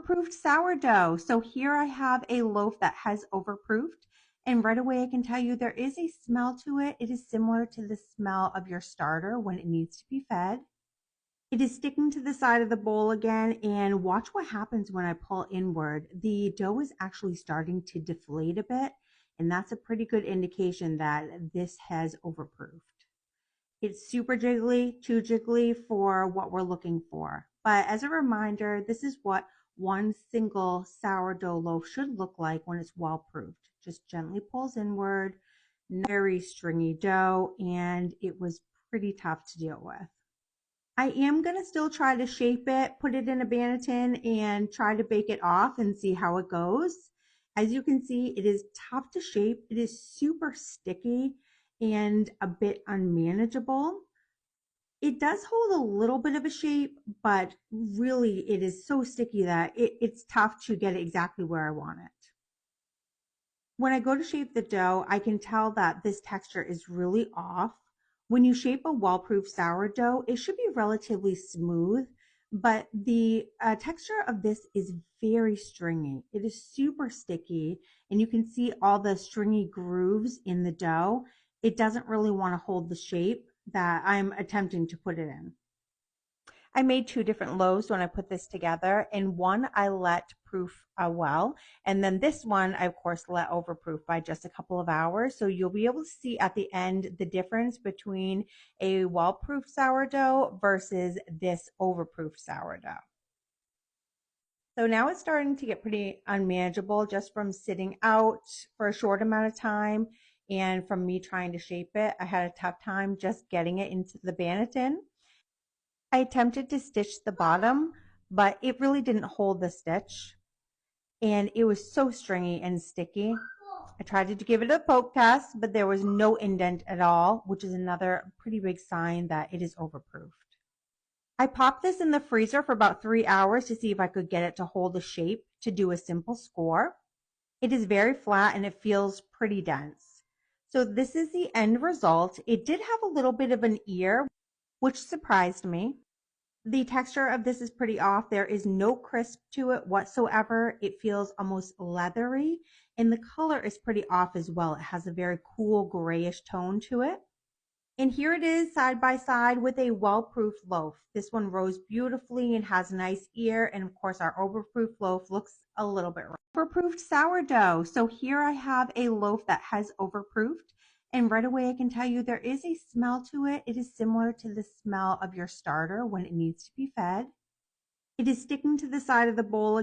overproofed sourdough. So here I have a loaf that has overproofed, and right away I can tell you there is a smell to it. It is similar to the smell of your starter when it needs to be fed. It is sticking to the side of the bowl again, and watch what happens when I pull inward. The dough is actually starting to deflate a bit, and that's a pretty good indication that this has overproofed. It's super jiggly, too jiggly for what we're looking for. But as a reminder, this is what one single sourdough loaf should look like when it's well proofed. Just gently pulls inward, very stringy dough, and it was pretty tough to deal with. I am going to still try to shape it, put it in a banneton, and try to bake it off and see how it goes. As you can see, it is tough to shape. It is super sticky and a bit unmanageable. It does hold a little bit of a shape, but really it is so sticky that it's tough to get it exactly where I want it. When I go to shape the dough, I can tell that this texture is really off. When you shape a well-proof sourdough, it should be relatively smooth, but the texture of this is very stringy. It is super sticky, and you can see all the stringy grooves in the dough. It doesn't really want to hold the shape that I'm attempting to put it in. I made two different loaves when I put this together, and one I let proof well, and then this one I of course let overproof by just a couple of hours. So you'll be able to see at the end the difference between a well-proof sourdough versus this overproof sourdough. So now it's starting to get pretty unmanageable just from sitting out for a short amount of time, and from me trying to shape it. I had a tough time just getting it into the banneton. I attempted to stitch the bottom, but it really didn't hold the stitch, and it was so stringy and sticky. I tried to give it a poke test, but there was no indent at all, which is another pretty big sign that it is overproofed. I popped this in the freezer for about 3 hours to see if I could get it to hold a shape to do a simple score. It is very flat and it feels pretty dense. So this is the end result. It did have a little bit of an ear, which surprised me. The texture of this is pretty off. There is no crisp to it whatsoever. It feels almost leathery, and the color is pretty off as well. It has a very cool grayish tone to it. And here it is side by side with a well-proof loaf. This one rose beautifully and has a nice ear, and of course our overproof loaf looks a little bit overproofed sourdough. So here I have a loaf that has overproofed. And right away I can tell you there is a smell to it. It is similar to the smell of your starter when it needs to be fed. It is sticking to the side of the bowl